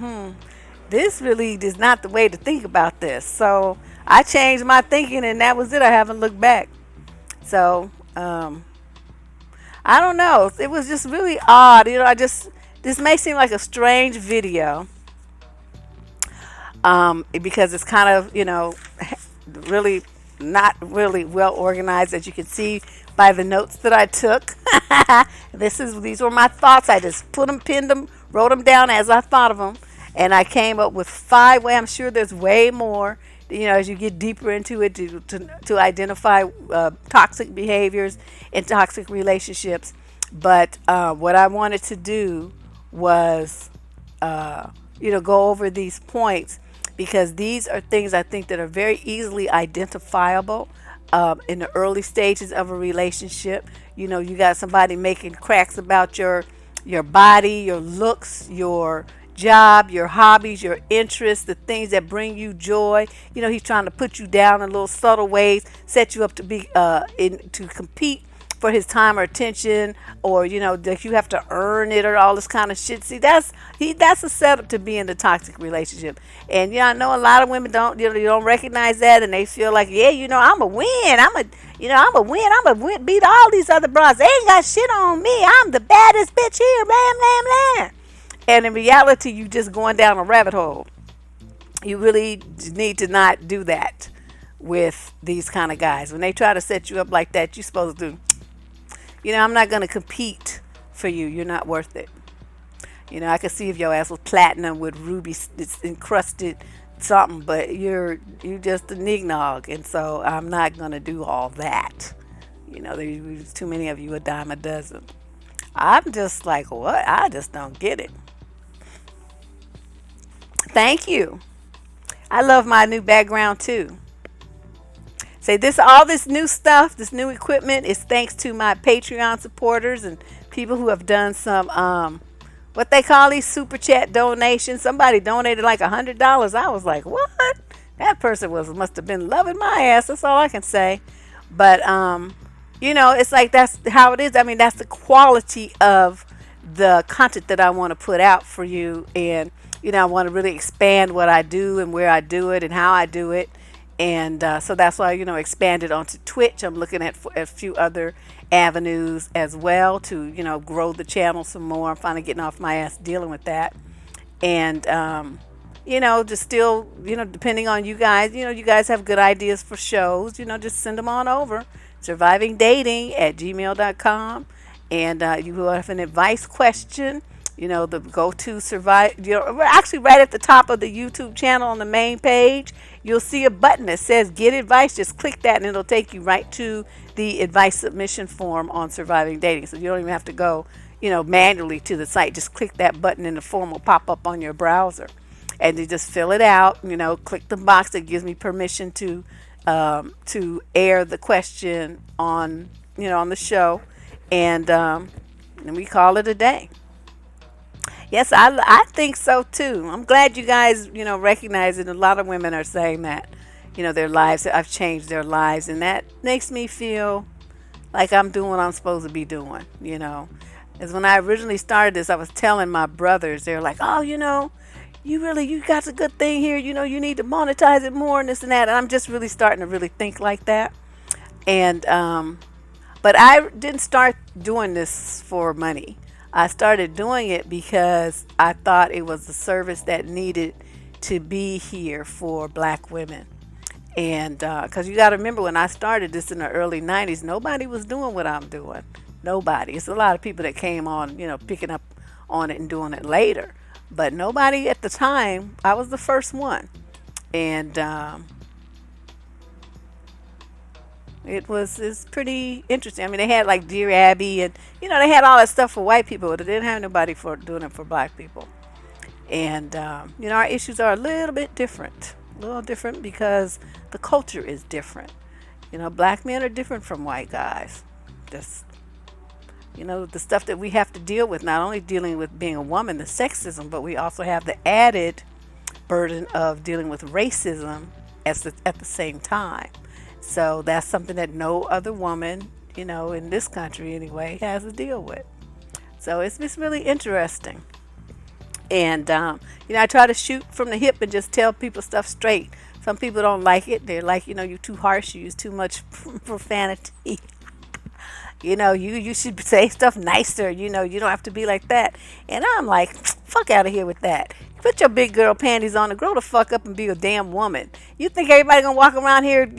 this really is not the way to think about this. So I changed my thinking, and that was it. I haven't looked back. So, I don't know. It was just really odd. This may seem like a strange video, because it's kind of, really not really well organized, as you can see by the notes that I took. These were my thoughts. I just pinned them, wrote them down as I thought of them, and I came up with 5 ways. I'm sure there's way more, as you get deeper into it, to identify toxic behaviors in toxic relationships. But what I wanted to do was, go over these points, because these are things I think that are very easily identifiable in the early stages of a relationship. You got somebody making cracks about your body, your looks, your job, your hobbies, your interests, the things that bring you joy. He's trying to put you down in little subtle ways, set you up to be to compete for his time or attention, or that you have to earn it, or all this kind of shit. See, that's a setup to be in the toxic relationship. And I know a lot of women don't recognize that, and they feel like, yeah, I'm a win. I'm a win. I'm a win, beat all these other bras. They ain't got shit on me. I'm the baddest bitch here. Blam, blam, blam. And in reality, you just going down a rabbit hole. You really need to not do that with these kind of guys. When they try to set you up like that, you're supposed to, I'm not going to compete for you. You're not worth it. I could see if your ass was platinum with ruby it's encrusted something, but you just a nignog, and so I'm not gonna do all that. There's too many of you, a dime a dozen. I'm just like, what? I just don't get it. Thank you. I love my new background too. Say this, all this new stuff, this new equipment is thanks to my Patreon supporters and people who have done some what they call these super chat donations. Somebody donated like $100. I was like, what? That person must have been loving my ass. That's all I can say. But it's like that's how it is. I mean, that's the quality of the content that I want to put out for you, and I want to really expand what I do and where I do it and how I do it, and so that's why expanded onto Twitch. I'm looking at a few other avenues as well to grow the channel some more. I'm finally getting off my ass dealing with that, and just still, depending on you guys, you guys have good ideas for shows, just send them on over. Survivingdating@gmail.com. And you will have an advice question, the go to survive. We're actually right at the top of the YouTube channel on the main page. You'll see a button that says get advice. Just click that and it'll take you right to the advice submission form on surviving dating. So you don't even have to go, manually to the site. Just click that button and the form will pop up on your browser. And you just fill it out, click the box that gives me permission to air the question on the show, and we call it a day. Yes, I think so too. I'm glad you guys recognize it. A lot of women are saying that their lives, I've changed their lives, and that makes me feel like I'm doing what I'm supposed to be doing. As when I originally started this, I was telling my brothers, they're like, oh, you got a good thing here, you need to monetize it more and this and that. And I'm just really starting to really think like that. And but I didn't start doing this for money. I started doing it because I thought it was a service that needed to be here for black women. And because you got to remember, when I started this in the early 90s, nobody was doing what I'm doing. Nobody. It's a lot of people that came on, picking up on it and doing it later. But nobody at the time. I was the first one. And it's pretty interesting. I mean, they had like Dear Abby, and they had all that stuff for white people, but they didn't have nobody for doing it for black people. And our issues are a little bit different, because the culture is different. Black men are different from white guys. Just the stuff that we have to deal with, not only dealing with being a woman, the sexism, but we also have the added burden of dealing with racism at the same time. So that's something that no other woman, in this country anyway, has to deal with. So it's really interesting. And, I try to shoot from the hip and just tell people stuff straight. Some people don't like it. They're like, you're too harsh. You use too much profanity. You should say stuff nicer. You don't have to be like that. And I'm like, fuck out of here with that. Put your big girl panties on and grow the fuck up and be a damn woman. You think everybody gonna walk around here,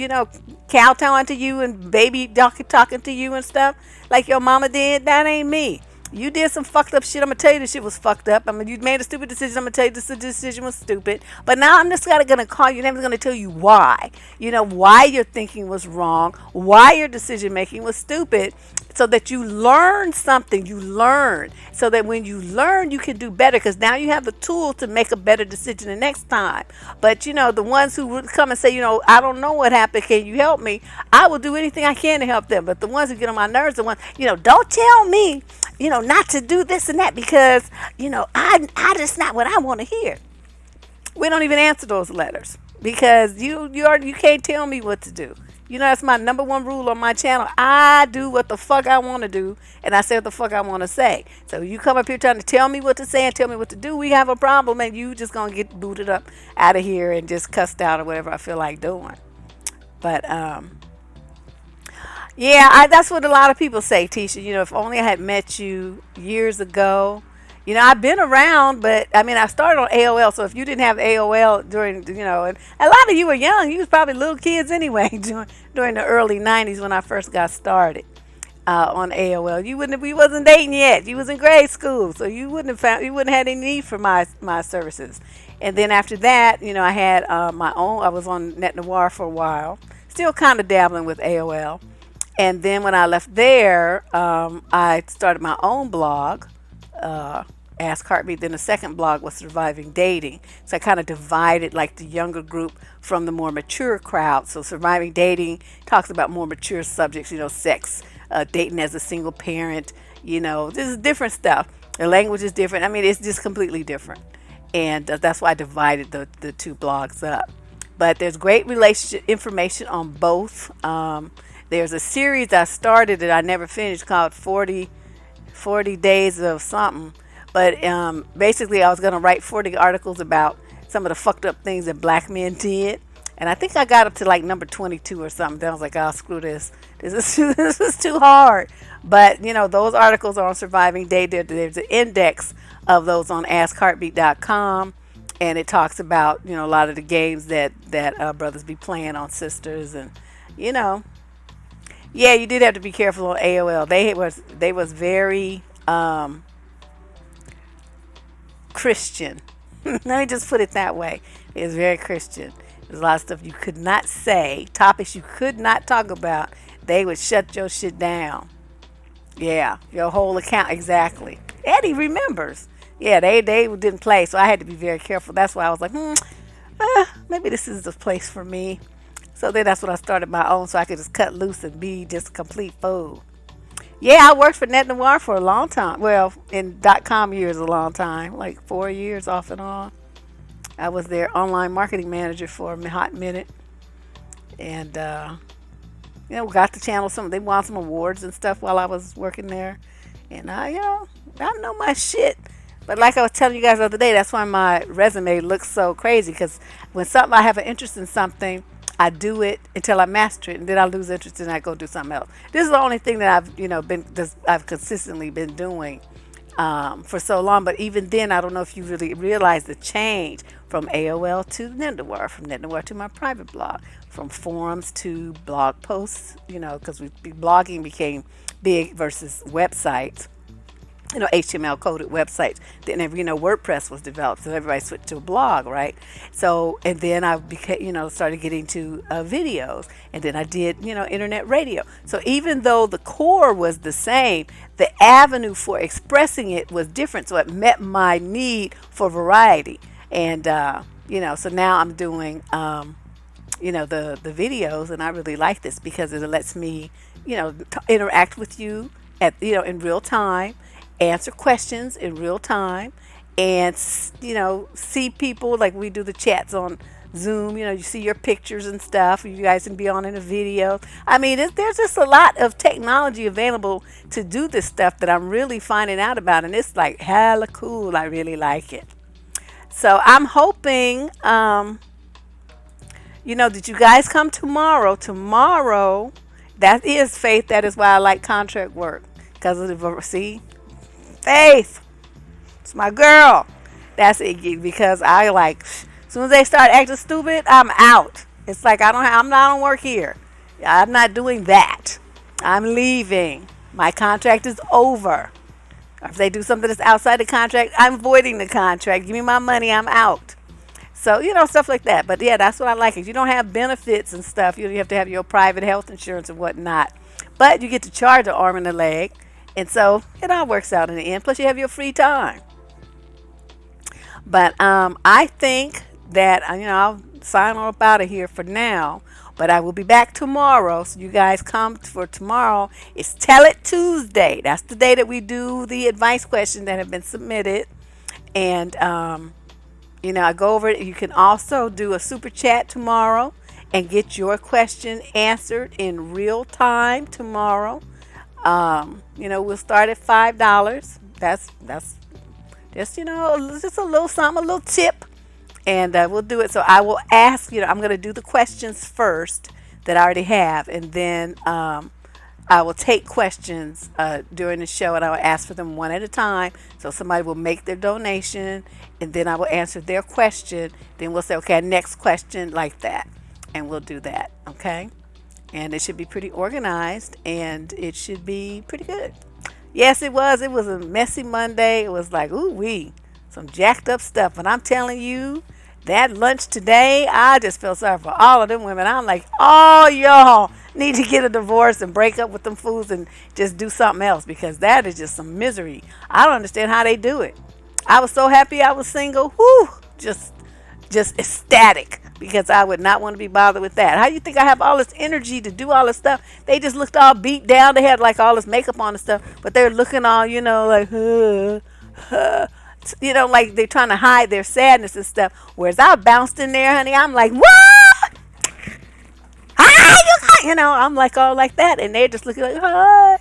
kowtowing to you and baby talking to you and stuff like your mama did? That ain't me. You did some fucked up shit. I'm gonna tell you the shit was fucked up. I mean, you made a stupid decision. I'm gonna tell you this decision was stupid. But now I'm just gonna call you names. I'm gonna tell you why. Why your thinking was wrong. Why your decision making was stupid. So that you learn something. You learn. So that when you learn, you can do better. Because now you have the tool to make a better decision the next time. But the ones who would come and say, I don't know what happened. Can you help me? I will do anything I can to help them. But the ones who get on my nerves, the ones, don't tell me, not to do this and that because, I just not what I want to hear. We don't even answer those letters because you can't tell me what to do. That's my number one rule on my channel. I do what the fuck I want to do, and I say what the fuck I want to say. So you come up here trying to tell me what to say and tell me what to do, we have a problem, and you just going to get booted up out of here and just cussed out or whatever I feel like doing. But, yeah, that's what a lot of people say, Tisha. If only I had met you years ago. I've been around, but I mean, I started on AOL. So if you didn't have AOL during, and a lot of you were young. You was probably little kids anyway during the early 90s when I first got started. on AOL. You wouldn't have, we wasn't dating yet. You was in grade school, so you wouldn't have had any need for my services. And then after that, I had my own. I was on Net Noir for a while, still kind of dabbling with AOL. And then when I left there, I started my own blog, uh, Ask Heartbeat. Then the second blog was Surviving Dating. So I kind of divided like the younger group from the more mature crowd. So Surviving Dating talks about more mature subjects, sex, dating as a single parent, this is different stuff. The language is different. I mean, it's just completely different. And that's why I divided the two blogs up. But there's great relationship information on both. There's a series I started that I never finished called 40 Days of something. But basically, I was going to write 40 articles about some of the fucked up things that black men did. And I think I got up to like number 22 or something. Then I was like, oh, screw this. This is too hard. But, those articles are on Surviving Day. There's an index of those on AskHeartbeat.com. And it talks about, a lot of the games that brothers be playing on sisters. And, yeah, you did have to be careful on AOL. They was very Christian. Let me just put it that way. It was very Christian. There's a lot of stuff you could not say, topics you could not talk about. They would shut your shit down. Yeah, your whole account, exactly. Eddie remembers. Yeah, they didn't play, so I had to be very careful. That's why I was like, maybe this is the place for me. So then that's when I started my own, so I could just cut loose and be just a complete fool. Yeah, I worked for Net Noir for a long time. Well, in .com years, a long time, like 4 years off and on. I was their online marketing manager for a hot minute, and got the channel some. They won some awards and stuff while I was working there, and I know my shit. But like I was telling you guys the other day, that's why my resume looks so crazy. Because when I have an interest in something, I do it until I master it, and then I lose interest and I go do something else. This is the only thing that I've consistently been doing for so long. But even then, I don't know if you really realize the change from AOL to NetNoir, from NetNoir to my private blog, from forums to blog posts. Because blogging became big versus websites. HTML coded websites. Then WordPress was developed, so everybody switched to a blog, right? So, and then I became, started getting to videos, and then I did, internet radio. So even though the core was the same, the avenue for expressing it was different. So it met my need for variety, and so now I'm doing, the videos, and I really like this because it lets me, interact with you at, in real time, answer questions in real time, and see people like we do the chats on Zoom. You see your pictures and stuff. You guys can be on in a video. I mean, there's just a lot of technology available to do this stuff that I'm really finding out about, and it's like hella cool. I really like it. So I'm hoping that you guys come tomorrow. Tomorrow, that is faith. That is why I like contract work, because of the Faith, it's my girl. That's it, because I like. As soon as they start acting stupid, I'm out. It's like I'm not on work here. I'm not doing that. I'm leaving. My contract is over. If they do something that's outside the contract, I'm voiding the contract. Give me my money. I'm out. So stuff like that. But yeah, that's what I like. Is you don't have benefits and stuff. You have to have your private health insurance and whatnot. But you get to charge an arm and a leg. And so it all works out in the end. Plus, you have your free time. But I think that, I'll sign on up out of here for now. But I will be back tomorrow. So you guys come for tomorrow. It's Tell It Tuesday. That's the day that we do the advice questions that have been submitted. And, I go over it. You can also do a super chat tomorrow and get your question answered in real time tomorrow. We'll start at $5. That's just just a little something, a little tip, and we'll do it. So I will ask. I'm going to do the questions first that I already have, and then I will take questions during the show, and I will ask for them one at a time. So somebody will make their donation, and then I will answer their question. Then we'll say, okay, next question, like that, and we'll do that. Okay. and it should be pretty organized, and it should be pretty good. Yes, it was. It was a messy Monday. It was like, ooh wee, some jacked up stuff. And I'm telling you, that lunch today, I just felt sorry for all of them women. I'm like, oh, y'all need to get a divorce and break up with them fools and just do something else, because that is just some misery. I don't understand how they do it. I was so happy I was single. Whew, just ecstatic, because I would not want to be bothered with that. How do you think I have all this energy to do all this stuff? They just looked all beat down. They had like all this makeup on and stuff, but they're looking all, like, like they're trying to hide their sadness and stuff. Whereas I bounced in there, honey, I'm like, what? Hi, I'm like all like that, and they're just looking like, hi.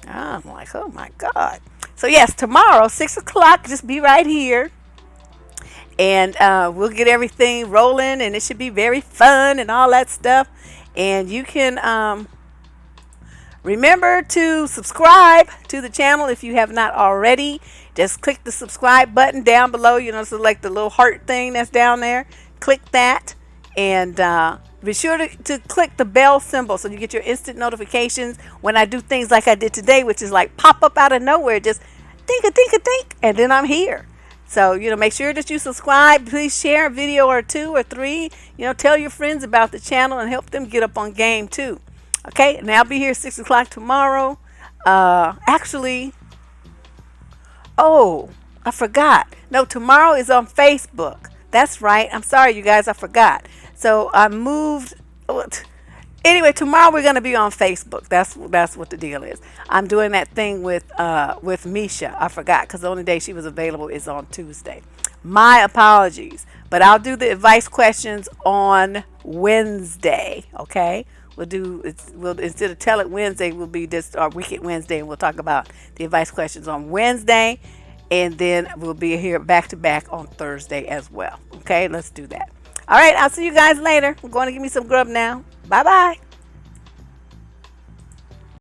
I'm like, oh my God. So yes, tomorrow, 6 o'clock, just be right here, and we'll get everything rolling, and it should be very fun and all that stuff. And you can remember to subscribe to the channel if you have not already. Just click the subscribe button down below. So like the little heart thing that's down there. Click that, and be sure to click the bell symbol so you get your instant notifications when I do things like I did today, which is like pop up out of nowhere, just think a think a think, and then I'm here. So, make sure that you subscribe. Please share a video or 2 or 3. Tell your friends about the channel and help them get up on game too. Okay, and I'll be here 6 o'clock tomorrow. Actually, oh, I forgot. No, tomorrow is on Facebook. That's right. I'm sorry, you guys. I forgot. So I moved. Anyway, tomorrow we're gonna be on Facebook. That's what the deal is. I'm doing that thing with Misha. I forgot, because the only day she was available is on Tuesday. My apologies, but I'll do the advice questions on Wednesday. Okay, we'll instead of Tell It Wednesday, we'll be this our Wicked Wednesday, and we'll talk about the advice questions on Wednesday, and then we'll be here back to back on Thursday as well. Okay, let's do that. All right, I'll see you guys later. I'm going to give me some grub now. Bye bye.